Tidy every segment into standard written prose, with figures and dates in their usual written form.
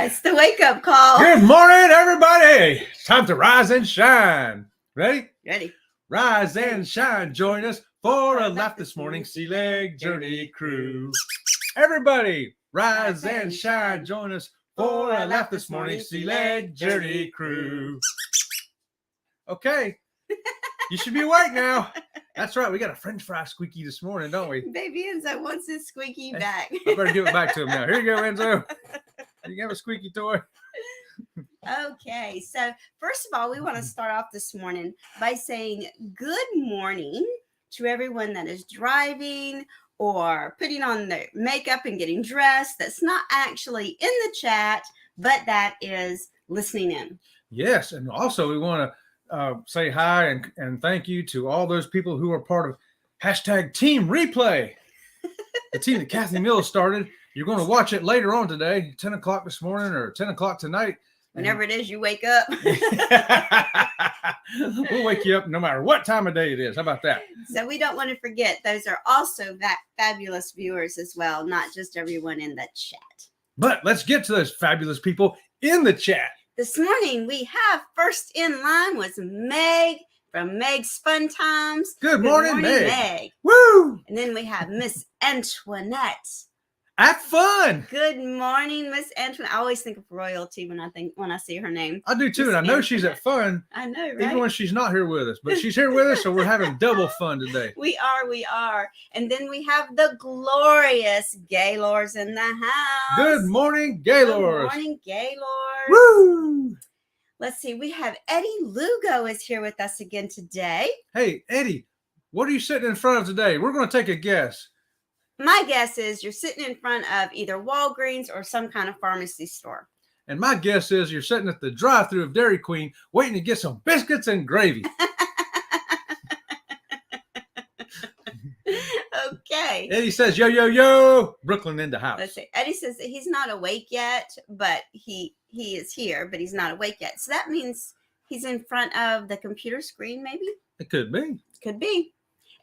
It's the wake-up call. Good morning, everybody. It's time to rise and shine. Ready? Ready. Rise and shine. Join us for a laugh this morning. Sea Leg Journey Crew. Everybody, rise and shine. Join us for a laugh this morning. Sea Leg Journey Crew. Okay. You should be awake now. That's right. We got a French fry squeaky this morning, don't we? Baby Enzo wants his squeaky back. I better give it back to him now. Here you go, Enzo. You can have a squeaky toy. Okay, so first of all, we want to start off this morning by saying good morning to everyone that is driving or putting on their makeup and getting dressed that's not actually in the chat, but that is listening in. Yes, and also we want to say hi and thank you to all those people who are part of hashtag Team Replay, the team that Kathy Mills started. You're going to watch it later on today, 10 o'clock this morning or 10 o'clock tonight. Whenever it is you wake up. We'll wake you up no matter what time of day it is. How about that? So we don't want to forget, those are also fabulous viewers as well, not just everyone in the chat. But let's get to those fabulous people in the chat. This morning, we have first in line was Meg from Meg's Fun Times. Good morning, Meg. Woo! And then we have Miss Antoinette. Act fun. Good morning, Miss Antoinette. I always think of royalty when I see her name. I do too, Miss and I know Antoinette. she's at fun. I know, right? Even when she's not here with us, but she's here with us, so we're having double fun today. We are. And then we have the glorious Gaylords in the house. Good morning, Gaylords. Good morning, Gaylords. Woo! Let's see. We have Eddie Lugo is here with us again today. Hey, Eddie, what are you sitting in front of today? We're going to take a guess. My guess is you're sitting in front of either Walgreens or some kind of pharmacy store. And my guess is you're sitting at the drive-thru of Dairy Queen waiting to get some biscuits and gravy. Okay. Eddie says, yo, yo, yo, Brooklyn in the house. Let's see. Eddie says that he's not awake yet, but he is here, but he's not awake yet. So that means he's in front of the computer screen, maybe? It could be. Could be.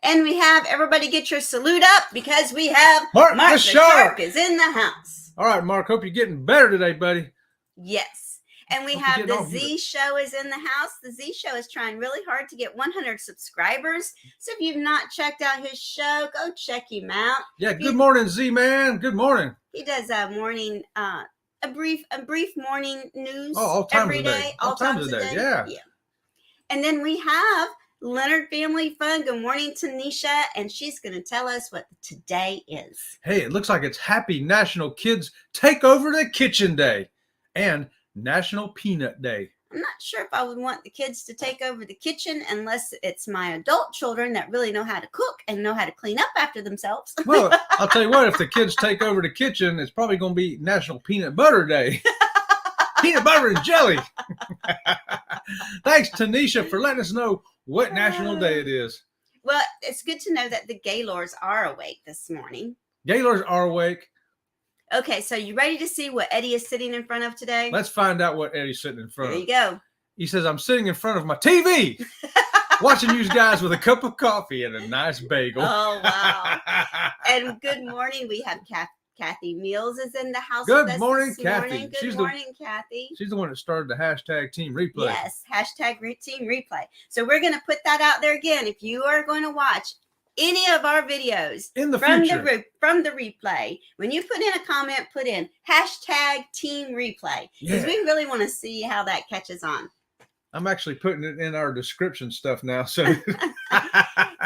And we have everybody get your salute up because we have Mark the the Shark is in the house. All right, Mark, hope you're getting better today, buddy. Yes. And we Hope have you're the getting off Z Show is in the house. The Z Show is trying really hard to get 100 subscribers. So if you've not checked out his show, go check him out. Yeah, good morning, Z-Man. Good morning. He does a morning, a brief morning news all times every of the day. day. All times of the day. Yeah. And then we have Leonard Family Fun. Good morning, Tanisha. And she's going to tell us what today is. Hey, it looks like it's Happy National Kids Take Over the Kitchen Day and National Peanut Day. I'm not sure if I would want the kids to take over the kitchen unless it's my adult children that really know how to cook and know how to clean up after themselves. Well, I'll tell you what, if the kids take over the kitchen, it's probably going to be National Peanut Butter Day. Peanut butter and jelly. Thanks, Tanisha, for letting us know what national day it is. Well, it's good to know that the Gaylords are awake this morning. Gaylords are awake. Okay, so you ready to see what Eddie is sitting in front of today? Let's find out what Eddie's sitting in front There of. you go. He says, I'm sitting in front of my TV, watching you guys with a cup of coffee and a nice bagel. Oh, wow. And good morning. We have Kathy Mills is in the house. Good with us morning, this Kathy. morning. Good She's morning, Kathy. She's the one that started the hashtag Team Replay. Yes, hashtag Team Replay. So we're going to put that out there again. If you are going to watch any of our videos In the from future. from the replay, when you put in a comment, put in hashtag Team Replay because Yeah. we really want to see how that catches on. I'm actually putting it in our description stuff now. So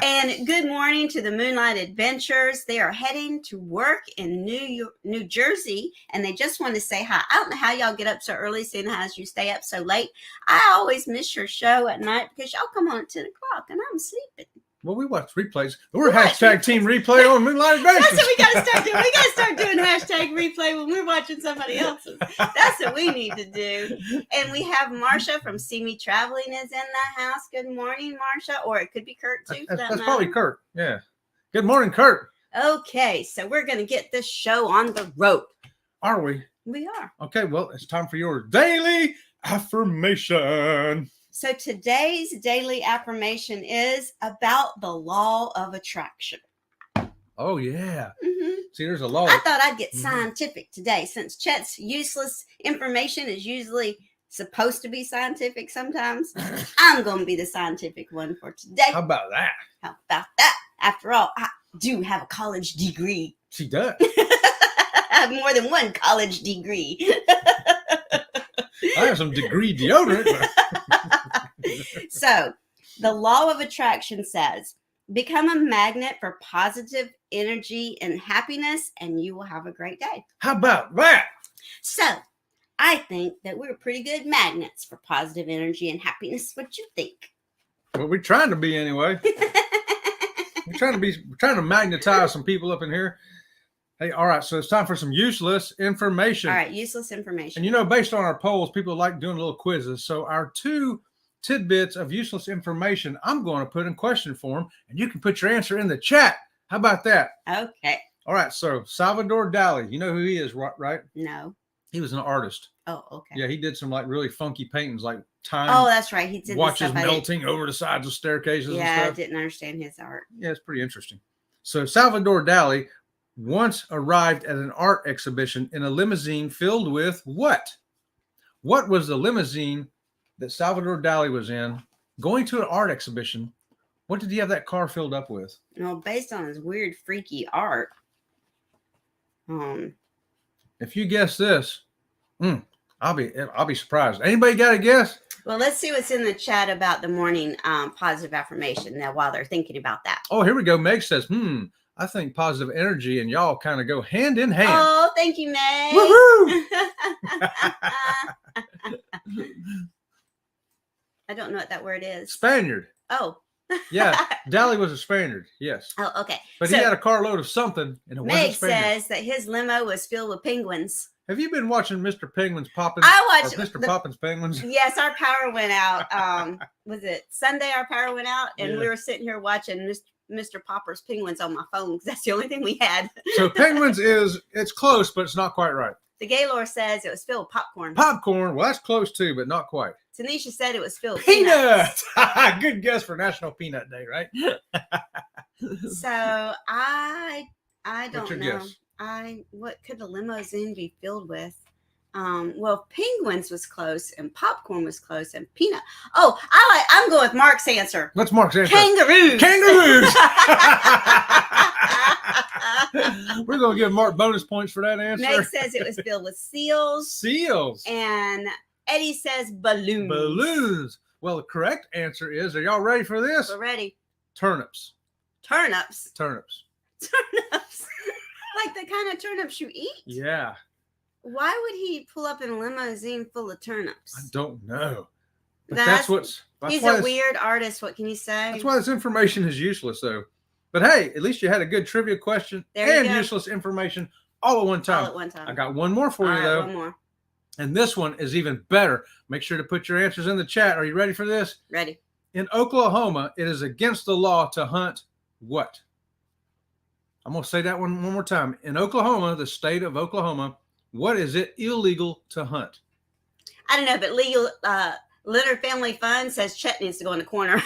And good morning to the Moonlight Adventures. They are heading to work in New Jersey, and they just want to say hi. I don't know how y'all get up so early, seeing as you stay up so late. I always miss your show at night because y'all come on at 10 o'clock, and I'm sleeping. well, we watch replays. We're watch hashtag Team Replay on Moonlight Adventures. That's what we got to start doing. We got to start doing hashtag replay when we're watching somebody else's. That's what we need to do. And we have Marsha from See Me Traveling is in the house. Good morning, Marsha. Or it could be Kurt, too. for that That's probably matter. Kurt. Yeah. Good morning, Kurt. Okay, so we're going to get this show on the road. Are we? We are. Okay, well, it's time for your daily affirmation. So today's daily affirmation is about the law of attraction. Oh, yeah. Mm-hmm. See, there's a law. I thought I'd get Mhm. scientific today, since Chet's useless information is usually supposed to be scientific sometimes. I'm going to be the scientific one for today. How about that? How about that? After all, I do have a college degree. She does. I have more than one college degree. I have some degree deodorant. So, the law of attraction says, become a magnet for positive energy and happiness, and you will have a great day. How about that? So, I think that we're pretty good magnets for positive energy and happiness. What you think? Well, we're trying to be anyway. We're trying to magnetize some people up in here. Hey, all right. So it's time for some useless information. All right, useless information. And you know, based on our polls, people like doing little quizzes. So our 2 tidbits of useless information, I'm going to put in question form, and you can put your answer in the chat. How about that? Okay. All right. So Salvador Dali, you know who he is, right? No. He was an artist. Oh, okay. Yeah, he did some like really funky paintings, like time Oh, that's right. He did watches the stuff melting over the sides of staircases and I stuff. didn't understand his art. Yeah, it's pretty interesting. So Salvador Dali once arrived at an art exhibition in a limousine filled with what? What was the limousine that Salvador Dali was in going to an art exhibition? What did he have that car filled up with? Well, based on his weird, freaky art. If you guess this, I'll be surprised. Anybody got a guess? Well, let's see what's in the chat about the morning positive affirmation now while they're thinking about that. Oh, here we go. Meg says, I think positive energy and y'all kind of go hand in hand. Oh, thank you, May. Woohoo! I don't know what that word is. Spaniard. Oh. Yeah, Dali was a Spaniard. Yes. Oh, okay. But So, he had a carload of something, and it Meg wasn't Spaniard. says that his limo was filled with penguins. Have you been watching Mr. Penguins Poppins? I watched Mr. Poppins Penguins. Yes, our power went out. Was it Sunday? Our power went out, and Yeah. we were sitting here watching Mr. Popper's Penguins on my phone because that's the only thing we had. So Penguins it's close, but it's not quite right. The Gaylord says it was filled with popcorn. Popcorn, well, that's close too, but not quite. Tanisha said it was filled with peanuts. Peanuts. Good guess for National Peanut Day, right? So I don't What's your know. guess? What could a limousine be filled with? Well, penguins was close, and popcorn was close, and peanut. Oh, I'm going with Mark's answer. What's Mark's answer? Kangaroos. Kangaroos. We're gonna give Mark bonus points for that answer. Meg says it was filled with seals, Seals. and Eddie says balloons. Balloons. Well, the correct answer is, are y'all ready for this? We're ready. Turnips. Turnips. Turnips. Turnips. Like the kind of turnips you eat? Yeah. Why would he pull up in a limousine full of turnips? I don't know. But That's- that's He's why a this- weird artist. What can you say? That's why this information is useless, though. But hey, at least you had a good trivia question There you and go. useless information all at one All time. at one time. I got one more for All you, right, though. one more. And this one is even better. Make sure to put your answers in the chat. Are you ready for this? Ready. In Oklahoma, it is against the law to hunt what? I'm going to say that one more time. In Oklahoma, the state of Oklahoma, what is it illegal to hunt? I don't know, but legal Leonard Family Fun says Chet needs to go in the corner.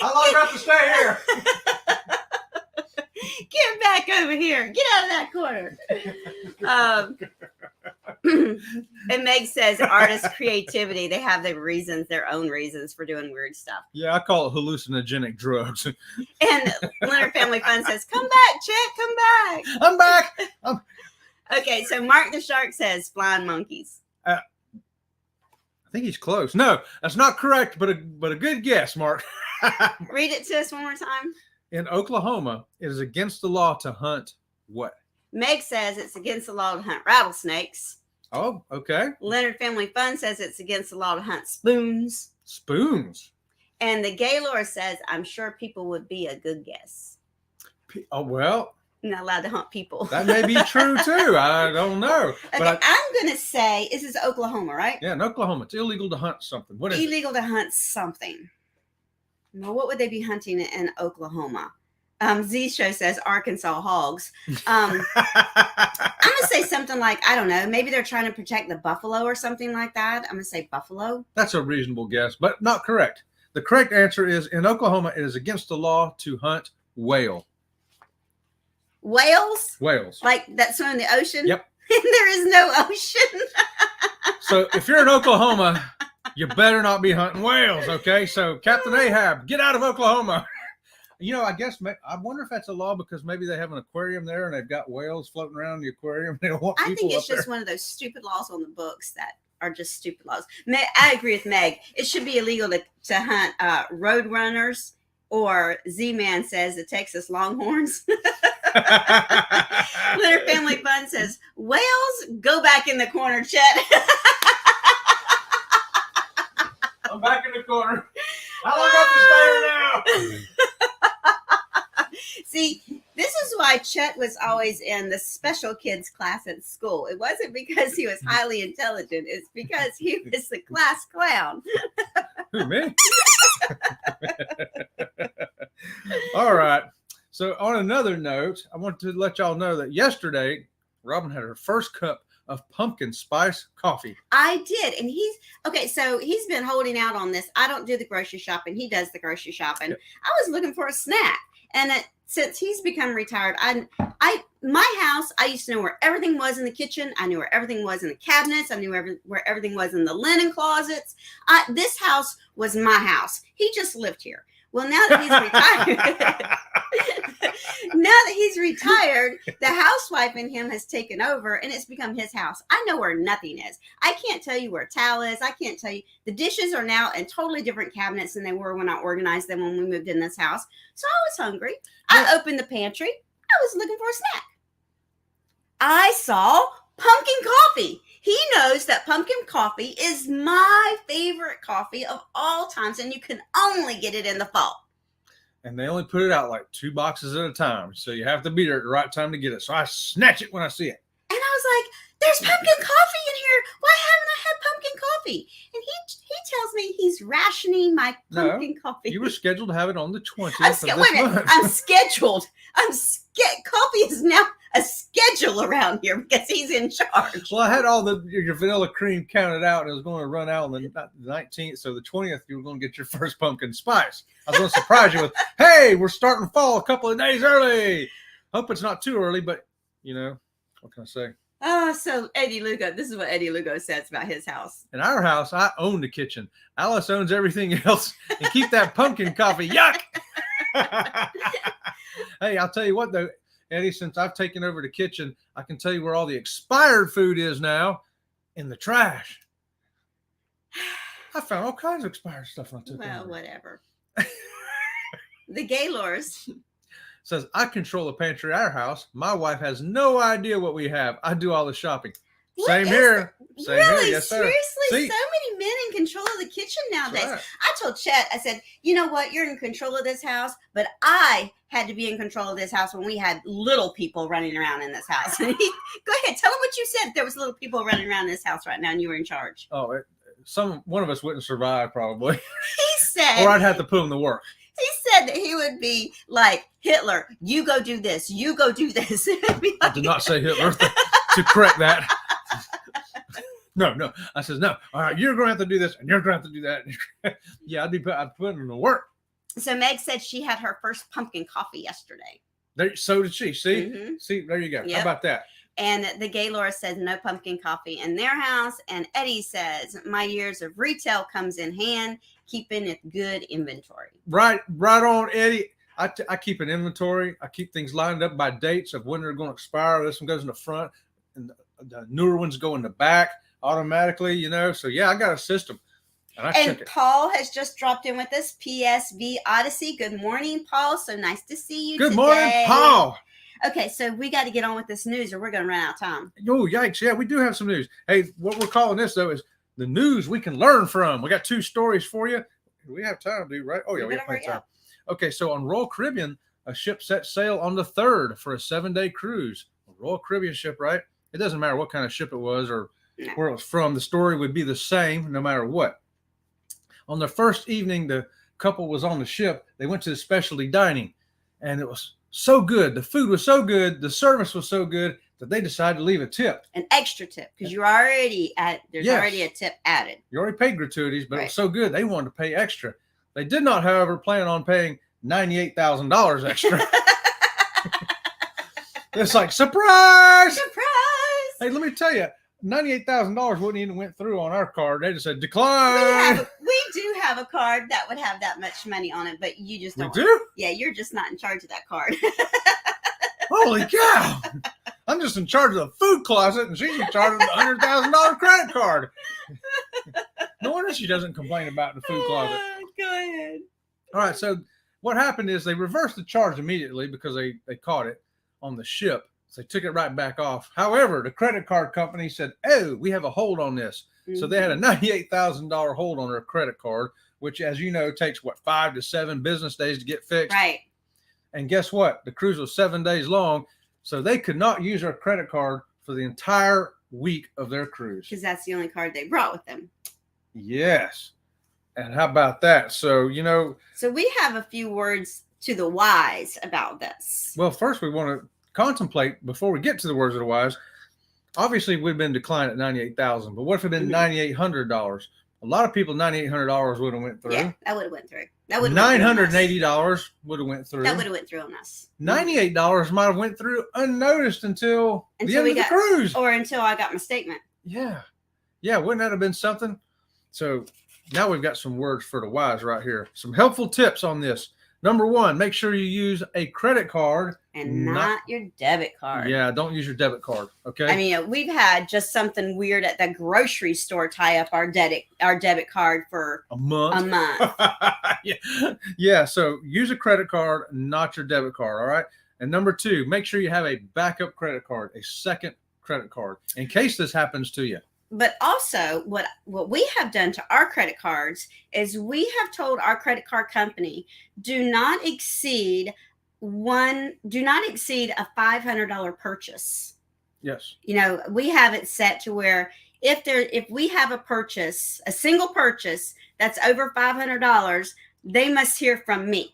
How long do I have to stay here? Get back over here. Get out of that corner. And Meg says artist creativity. They have their reasons, their own reasons for doing weird stuff. Yeah, I call it hallucinogenic drugs. And Leonard Family Fun says, come back, Chet, come back. I'm back. Okay, so Mark the Shark says flying monkeys. I think he's close. No, that's not correct, but a good guess, Mark. Read it to us one more time. In Oklahoma, it is against the law to hunt what? Meg says it's against the law to hunt rattlesnakes. Oh, okay. Leonard Family Fun says it's against the law to hunt spoons. Spoons. And the Gaylord says, I'm sure people would be a good guess. Oh, well, Not allowed to hunt people. that may be true too. I don't know. Okay, But I'm going to say, this is Oklahoma, right? yeah, in Oklahoma, it's illegal to hunt something. What is it? Illegal to hunt something. Well, what would they be hunting in Oklahoma? Z Show says Arkansas hogs. I'm going to say something like, I don't know, maybe they're trying to protect the buffalo or something like that. I'm going to say buffalo. That's a reasonable guess, but not correct. The correct answer is in Oklahoma, it is against the law to hunt whale. Whales? Whales. Like that swim in the ocean? Yep. There is no ocean. So if you're in Oklahoma, you better not be hunting whales, okay? So Captain Ahab, get out of Oklahoma. You know, I guess, I wonder if that's a law because maybe they have an aquarium there and they've got whales floating around the aquarium. They don't want people I think it's up just there. one of those stupid laws on the books that are just stupid laws. I agree with Meg. It should be illegal to hunt road runners, or Z-Man says the Texas Longhorns. Litter Family Fun says, whales, go back in the corner, Chet. I'm back in the corner. How long have to stay here now? See, this is why Chet was always in the special kids class at school. It wasn't because he was highly intelligent. It's because he was the class clown. Who, me? All right. So on another note, I want to let y'all know that yesterday, Robin had her first cup of pumpkin spice coffee. I did. And so he's been holding out on this. I don't do the grocery shopping. He does the grocery shopping. Yep. I was looking for a snack. And since he's become retired, my house, I used to know where everything was in the kitchen. I knew where everything was in the cabinets. I knew where everything was in the linen closets. This house was my house. He just lived here. Well, now that he's retired, the housewife in him has taken over and it's become his house. I know where nothing is. I can't tell you where a towel is. I can't tell you. The dishes are now in totally different cabinets than they were when I organized them when we moved in this house. So I was hungry. I opened the pantry. I was looking for a snack. I saw pumpkin coffee. He knows that pumpkin coffee is my favorite coffee of all times, and you can only get it in the fall. And they only put it out like 2 boxes at a time. So you have to be there at the right time to get it. So I snatch it when I see it. And I was like, there's pumpkin coffee in here. Why haven't I had pumpkin coffee? And he tells me he's rationing my pumpkin coffee. You were scheduled to have it on the 20th wait a minute. I'm scheduled. Coffee is now a schedule around here because he's in charge. Well, I had all your vanilla cream counted out and it was going to run out on the 19th. So the 20th, you were going to get your first pumpkin spice. I was going to surprise you with, hey, we're starting fall a couple of days early. Hope it's not too early, but what can I say? Oh, so Eddie Lugo, this is what Eddie Lugo says about his house. In our house, I own the kitchen. Alice owns everything else. And keep that pumpkin coffee. Yuck! Hey, I'll tell you what, though, Eddie, since I've taken over the kitchen, I can tell you where all the expired food is now, in the trash. I found all kinds of expired stuff when I took over. Whatever. The Gaylors says, I control the pantry at our house. My wife has no idea what we have. I do all the shopping. Same here. Same really? here. Yes, sir. Seriously? So many men in control of the kitchen nowadays. Right. I told Chet, I said, you know what? You're in control of this house, but I had to be in control of this house when we had little people running around in this house. Go ahead. Tell him what you said. If there was little people running around in this house right now and you were in charge. Oh, one of us wouldn't survive probably. He said. Or I'd have to put him to work. He said that he would be like Hitler. You go do this. You go do this. I did not say Hitler to correct that. No. I says, no. All right, you're going to have to do this and you're going to have to do that. Yeah, I'd put him to work. So Meg said she had her first pumpkin coffee yesterday. So did she. See? Mm-hmm. See, there you go. Yep. How about that? And the Gaylord says no pumpkin coffee in their house. And Eddie says, my years of retail comes in hand, keeping a good inventory. Right on, Eddie. I keep an inventory. I keep things lined up by dates of when they're going to expire. This one goes in the front and the newer ones go in the back automatically, So, yeah, I got a system. And check it. Paul has just dropped in with us, PSV Odyssey. Good morning, Paul. So nice to see you Good today. morning, Paul. Okay, so we got to get on with this news or we're going to run out of time. Oh, yikes. Yeah, we do have some news. Hey, what we're calling this, though, is the news we can learn from. We got 2 stories for you. We have time, dude, right? Oh, yeah, we have plenty of time. Okay, so on Royal Caribbean, a ship set sail on the 3rd for a 7-day cruise. A Royal Caribbean ship, right? It doesn't matter what kind of ship it was or where it was from. The story would be the same no matter what. On the first evening, the couple was on the ship. They went to the specialty dining, and it was so good. The food was so good. The service was so good. that they decided to leave a tip. An extra tip because you're already there's Yes. already a tip added. You already paid gratuities, but it Right. was so good they wanted to pay extra. They did not, however, plan on paying $98,000 extra. It's like, surprise! Surprise! Hey, let me tell you, $98,000 wouldn't even went through on our card. They just said decline. We do have a card that would have that much money on it, but you just We don't. do? Yeah, you're just not in charge of that card. Holy cow! I'm just in charge of the food closet, and she's in charge of the $100,000 credit card. No wonder she doesn't complain about the food closet. Go ahead. All right, so what happened is they reversed the charge immediately because they caught it on the ship. So they took it right back off. However, the credit card company said, oh, we have a hold on this. So they had a $98,000 hold on their credit card, which, as you know, takes, 5 to 7 business days to get fixed. Right. And guess what? The cruise was 7 days long, so they could not use their credit card for the entire week of their cruise. Because that's the only card they brought with them. Yes. And how about that? So, So we have a few words to the wise about this. well, first we want to contemplate before we get to the words of the wise. Obviously, we've been declined at $98,000, but what if it had been $9,800? A lot of people, $9,800 would have went through. Yeah, that would have went through. That would $980 would have went through. That would have went through on us. $98 might have went through unnoticed until the end of the cruise. Or until I got my statement. Yeah. Wouldn't that have been something? So now we've got some words for the wise right here. Some helpful tips on this. Number 1, make sure you use a credit card. And not your debit card. Yeah, don't use your debit card. Okay. I mean, we've had just something weird at the grocery store tie up our debit card for a month. Yeah. So use a credit card, not your debit card. All right. And number 2, make sure you have a backup credit card, a second credit card, in case this happens to you. But also what we have done to our credit cards is we have told our credit card company, do not exceed a $500 purchase. Yes. We have it set to where if we have a single purchase that's over $500, they must hear from me.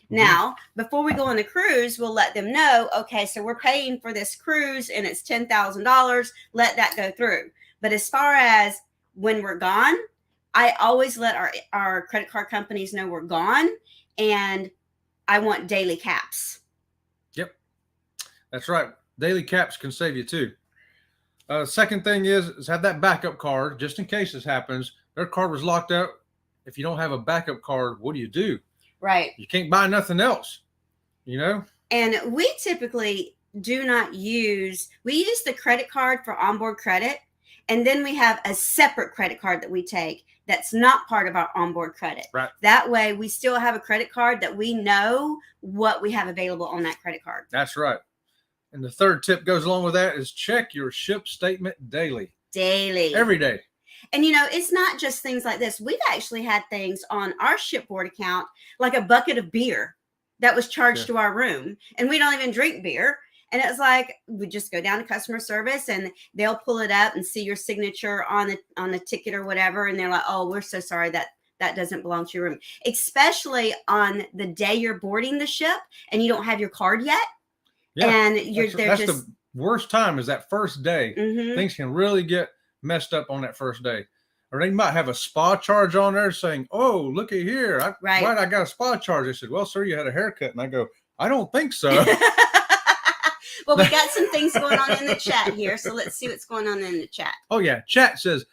Mm-hmm. Now, before we go on the cruise, we'll let them know, okay, so we're paying for this cruise and it's $10,000. Let that go through. But as far as when we're gone, I always let our credit card companies know we're gone, and I want daily caps. Yep. That's right. Daily caps can save you too. Second thing is have that backup card just in case this happens. Their card was locked out. If you don't have a backup card, what do? Right. You can't buy nothing else, And we typically we use the credit card for onboard credit. And then we have a separate credit card that we take that's not part of our onboard credit. Right. That way we still have a credit card that we know what we have available on that credit card. That's right. And the third tip goes along with that is check your ship statement daily. Every day. And, it's not just things like this. We've actually had things on our shipboard account, like a bucket of beer that was charged to our room. And we don't even drink beer. And it's like, we just go down to customer service and they'll pull it up and see your signature on the ticket or whatever. And they're like, oh, we're so sorry that doesn't belong to your room. Especially on the day you're boarding the ship and you don't have your card yet. Yeah, and that's the worst time is that first day. Mm-hmm. Things can really get messed up on that first day. Or they might have a spa charge on there saying, oh, look at here. I got a spa charge. They said, well, sir, you had a haircut. And I go, I don't think so. Well, we got some things going on in the chat here, so let's see what's going on in the chat. Oh, yeah. Chat says,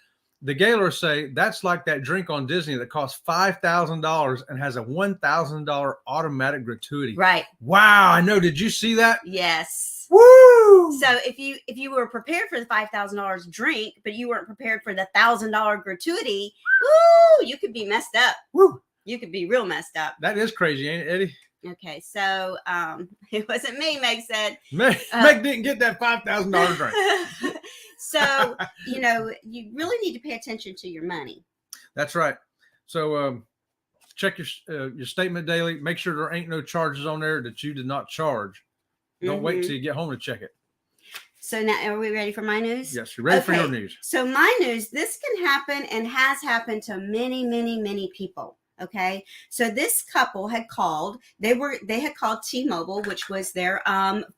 the Gaylors say that's like that drink on Disney that costs $5,000 and has a $1,000 automatic gratuity. Right. Wow. I know. Did you see that? Yes. Woo! So if you were prepared for the $5,000 drink, but you weren't prepared for the $1,000 gratuity, woo, you could be messed up. Woo! You could be real messed up. That is crazy, ain't it, Eddie? Okay, so it wasn't me, Meg said. Meg didn't get that $5,000 drink. So, you really need to pay attention to your money. That's right. So check your statement daily. Make sure there ain't no charges on there that you did not charge. Don't wait till you get home to check it. So now, are we ready for my news? Yes, you're ready for your news. So my news, this can happen and has happened to many, many, many people. Okay, so this couple had called. They had called T-Mobile, which was their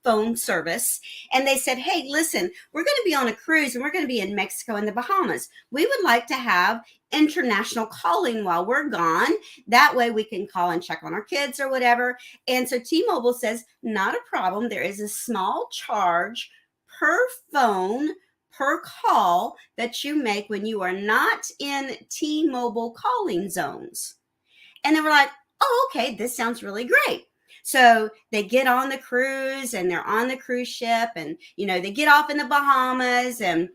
phone service, and they said, "Hey, listen, we're going to be on a cruise, and we're going to be in Mexico and the Bahamas. We would like to have international calling while we're gone. That way, we can call and check on our kids or whatever." And so T-Mobile says, "Not a problem. There is a small charge per phone." Per call that you make when you are not in T-Mobile calling zones. And they were like, "Oh, okay, this sounds really great." So they get on the cruise and they're on the cruise ship and, they get off in the Bahamas and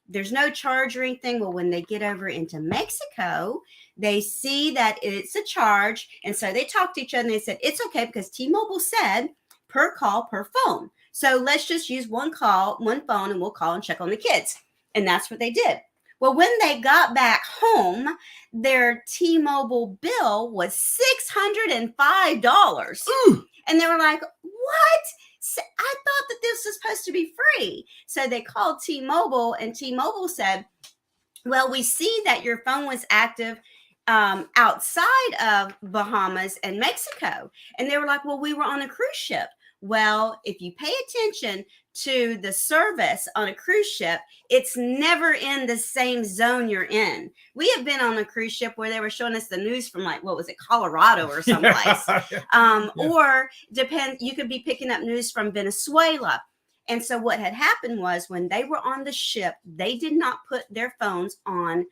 there's no charge or anything. Well, when they get over into Mexico, they see that it's a charge. And so they talked to each other and they said, "It's okay because T-Mobile said per call, per phone. So let's just use one phone and we'll call and check on the kids." And that's what they did. Well, when they got back home, their T-Mobile bill was $605. Ooh. And they were like, "What? I thought that this was supposed to be free." So they called T-Mobile and T-Mobile said, "Well, we see that your phone was active outside of Bahamas and Mexico." And they were like, "Well, we were on a cruise ship." Well, if you pay attention to the service on a cruise ship, it's never in the same zone you're in. We have been on a cruise ship where they were showing us the news from Colorado or someplace. Or you could be picking up news from Venezuela. And so what had happened was when they were on the ship, they did not put their phones on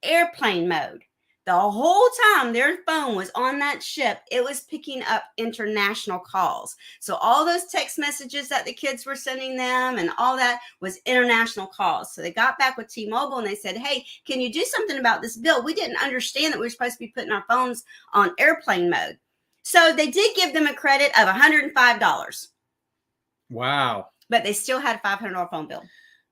airplane mode. The whole time their phone was on that ship, it was picking up international calls. So all those text messages that the kids were sending them and all that was international calls. So they got back with T-Mobile and they said, "Hey, can you do something about this bill? We didn't understand that we were supposed to be putting our phones on airplane mode." So they did give them a credit of $105. Wow. But they still had a $500 phone bill.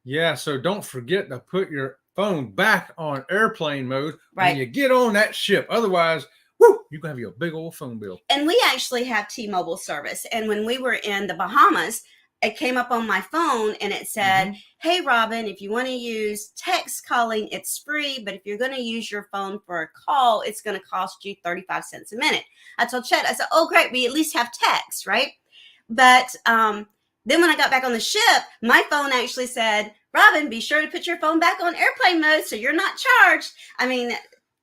Yeah, so don't forget to put your phone back on airplane mode Right. when you get on that ship. Otherwise, you're going to have your big old phone bill. And we actually have T-Mobile service. And when we were in the Bahamas, it came up on my phone and it said, "Hey, Robin, if you want to use text calling, it's free. But if you're going to use your phone for a call, it's going to cost you 35 cents a minute." I told Chet, I said, "Oh, great. We at least have text, right?" But then when I got back on the ship, my phone actually said, "Robin, be sure to put your phone back on airplane mode so you're not charged." I mean,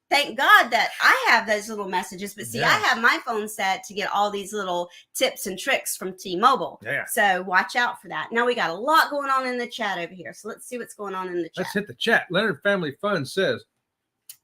thank God that I have those little messages. But see, I have my phone set to get all these little tips and tricks from T-Mobile. Yeah. So watch out for that. Now we got a lot going on in the chat over here. So let's see what's going on in the chat. Let's hit the chat. Leonard Family Fun says,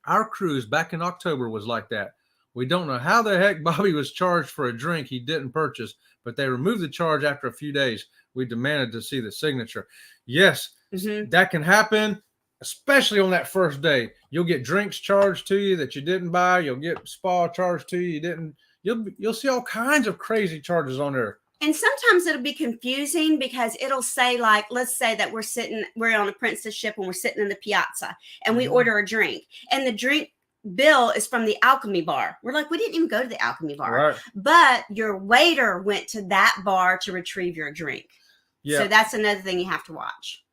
"Our cruise back in October was like that. We don't know how the heck Bobby was charged for a drink he didn't purchase, but they removed the charge after a few days. We demanded to see the signature." Yes, that can happen, especially on that first day. You'll get drinks charged to you that you didn't buy. You'll get spa charged to you didn't. You'll see all kinds of crazy charges on there. And sometimes it'll be confusing because it'll say, like, let's say that we're on a princess ship and we're sitting in the piazza and we order a drink and the drink bill is from the Alchemy bar. We're like, we didn't even go to the Alchemy bar, Right. But your waiter went to that bar to retrieve your drink. Yeah. So that's another thing you have to watch.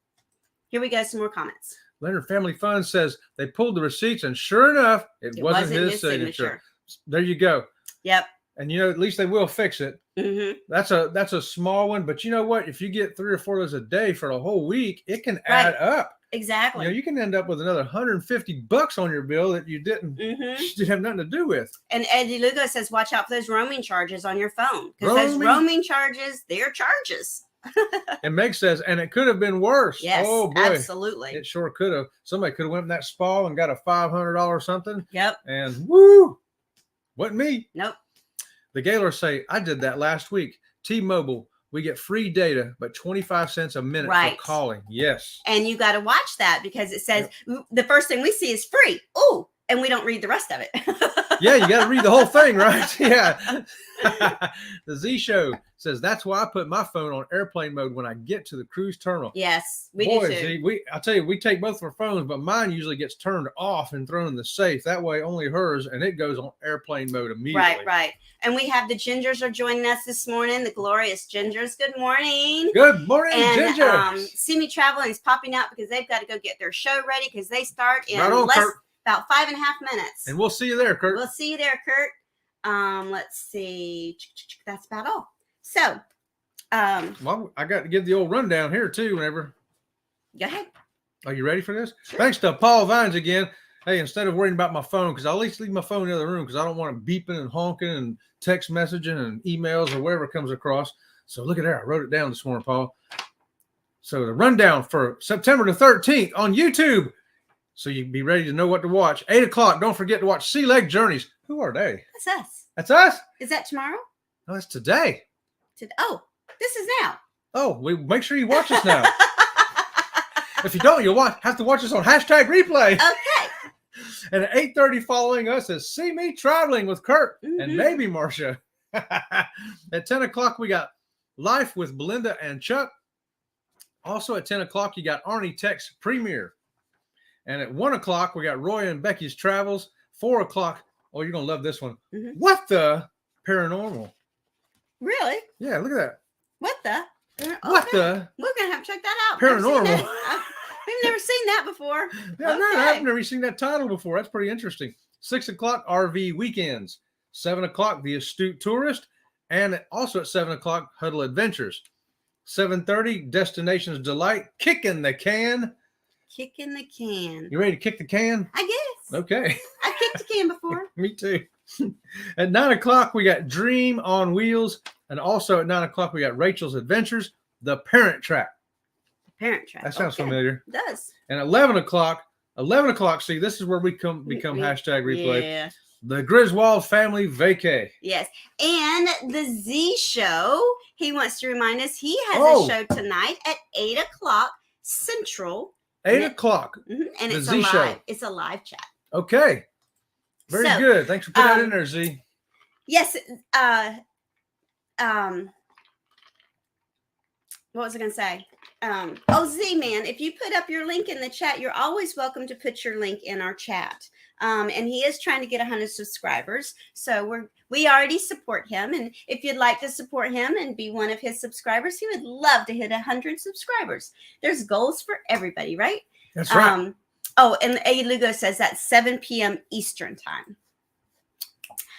Here we go. Some more comments. Leonard Family Fun says they pulled the receipts and sure enough, it wasn't his signature. There you go. Yep. And at least they will fix it. That's a small one, but you know what? If you get 3 or 4 of those a day for a whole week, it can add up. Exactly. You can end up with another $150 on your bill that you didn't have nothing to do with. And Eddie Lugo says, watch out for those roaming charges on your phone because those roaming charges, they're charges. And Meg says, and it could have been worse. Yes, oh boy, absolutely. It sure could have. Somebody could have went in that spa and got a $500 something. Yep. And woo, wasn't me. Nope. The Gaylors say, I did that last week. T-Mobile, we get free data, but 25 cents a minute for calling. Yes. And you got to watch that because it says the first thing we see is free. Ooh, and we don't read the rest of it. Yeah, you got to read the whole thing, right? Yeah. The Z Show says, that's why I put my phone on airplane mode when I get to the cruise terminal. Yes, we do too. Z, I'll tell you, we take both of our phones, but mine usually gets turned off and thrown in the safe. That way, only hers, and it goes on airplane mode immediately. Right. And we have the Gingers are joining us this morning, the glorious Gingers. Good morning. Good morning, and, Gingers. See Me Traveling is popping out because they've got to go get their show ready because they start in about 5.5 minutes. And we'll see you there, Kurt. We'll see you there, Kurt. Let's see. That's about all. So, well, I got to give the old rundown here too. Whenever. Go ahead. Are you ready for this? Sure. Thanks to Paul Vines again. Hey, instead of worrying about my phone, because I'll at least leave my phone in the other room because I don't want it beeping and honking and text messaging and emails or whatever comes across. So look at there. I wrote it down this morning, Paul. So the rundown for September the 13th on YouTube. So you can be ready to know what to watch. 8 o'clock. Don't forget to watch Sea Leg Journeys. Who are they? That's us. That's us? Is that tomorrow? No, that's today. Oh, this is now. Oh, make sure you watch us now. If you don't, you'll have to watch us on #replay. Okay. And at 8:30 following us is See Me Traveling with Kurt and maybe Marcia. At 10 o'clock, we got Life with Belinda and Chuck. Also at 10 o'clock, you got Arnie Tech's Premiere. And at 1 o'clock, we got Roy and Becky's Travels. 4 o'clock, oh, you're going to love this one. What the Paranormal? Really? Yeah, look at that. What the? What the? We're going to have to check that out. Paranormal. We've never seen that before. Yeah, Okay. I've never seen that title before. That's pretty interesting. 6 o'clock, RV Weekends. 7 o'clock, The Astute Tourist. And also at 7 o'clock, Huddle Adventures. 7:30, Destinations Delight. Kicking the Can. Kicking the can. You ready to kick the can? I guess. Okay. I've kicked a can before. Me too. At 9 o'clock, we got Dream on Wheels. And also at 9 o'clock, we got Rachel's Adventures, The Parent Trap. Parent Trap. That sounds familiar. It does. And 11 o'clock, see, this is where we become #replay. Yeah. The Griswold Family Vacay. Yes. And the Z Show, he wants to remind us he has a show tonight at 8 o'clock Central. 8 o'clock. And The it's Z Show. It's a live chat. Okay. Very good. Thanks for putting that in there, Z. Yes. What was I going to say? Z Man, if you put up your link in the chat, you're always welcome to put your link in our chat. And he is trying to get 100 subscribers. So we already support him. And if you'd like to support him and be one of his subscribers, he would love to hit 100 subscribers. There's goals for everybody, right? That's right. And A. Lugo says that's 7 p.m. Eastern time.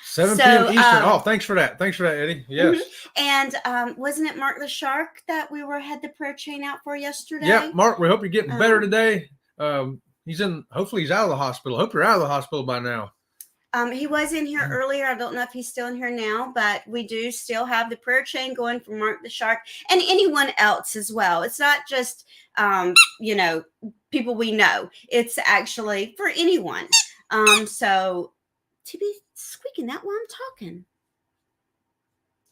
7 p.m. Eastern. Thanks for that. Thanks for that, Eddie. Yes. And wasn't it Mark the Shark that we had the prayer chain out for yesterday? Yeah, Mark, we hope you're getting better today. Hopefully he's out of the hospital. Hope you're out of the hospital by now. He was in here earlier. I don't know if he's still in here now, but we do still have the prayer chain going for Mark the Shark and anyone else as well. It's not just, people we know. It's actually for anyone. So to be squeaking that while I'm talking.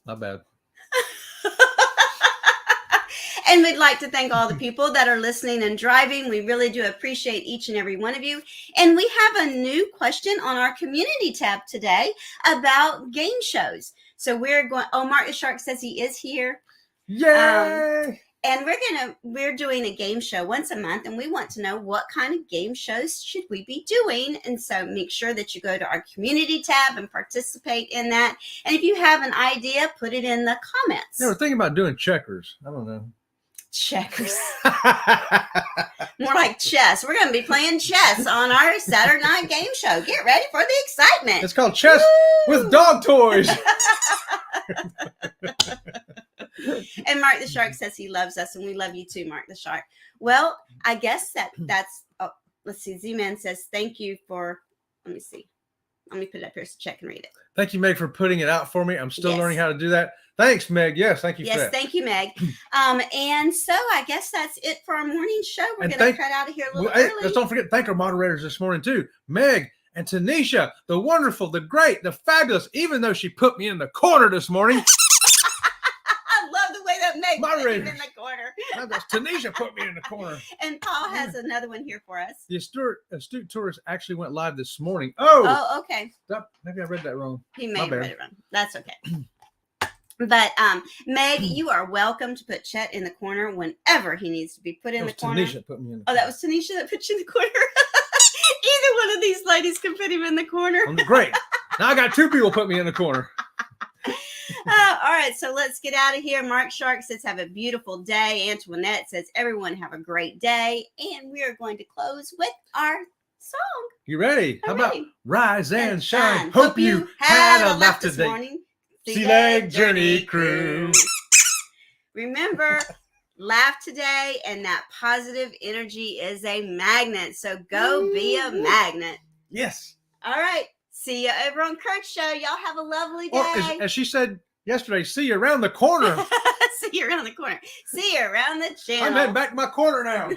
Not bad. And we'd like to thank all the people that are listening and driving. We really do appreciate each and every one of you. And we have a new question on our community tab today about game shows. So we're going, Mark the Shark says he is here. Yay! And we're doing a game show once a month, and we want to know what kind of game shows should we be doing. And so make sure that you go to our community tab and participate in that. And if you have an idea, put it in the comments. Yeah, we're thinking about doing checkers. I don't know. Checkers. More like chess. We're going to be playing chess on our Saturday night game show. Get ready for the excitement. It's called Chess with Dog Toys. And Mark the Shark says he loves us, and we love you too, Mark the Shark. Well, I guess that's, let's see. Z-Man says, thank you for, let me see. Let me put it up here so check and read it. Thank you, Meg, for putting it out for me. I'm still learning how to do that. Thanks, Meg. Yes, thank you for that. Yes, thank you, Meg. And so I guess that's it for our morning show. We're going to cut out of here a little early. Let's don't forget, thank our moderators this morning, too. Meg and Tanisha, the wonderful, the great, the fabulous, even though she put me in the corner this morning. I love the way that Meg put me in the corner. Tanisha put me in the corner. And Paul has another one here for us. The Astute Tourist actually went live this morning. Oh, okay. Maybe I read that wrong. He may have read it wrong. That's okay. But Meg, you are welcome to put Chet in the corner whenever he needs to be put in the corner. Tanisha put me in the corner. Oh, that was Tanisha that put you in the corner. Either one of these ladies can put him in the corner. Great. Now I got two people put me in the corner. All right, so let's get out of here. Mark Shark says, have a beautiful day. Antoinette says, everyone have a great day. And we are going to close with our song. You ready? How about Alrighty. rise and shine? Hope you had a laugh this today. morning. Sea Leg Journey Crew. Remember, laugh today, and that positive energy is a magnet. So go be a magnet. Yes. All right. See you over on Kurt's show. Y'all have a lovely day. Or as she said yesterday, see you around the corner. See you around the corner. See you around the channel. I'm heading back to my corner now.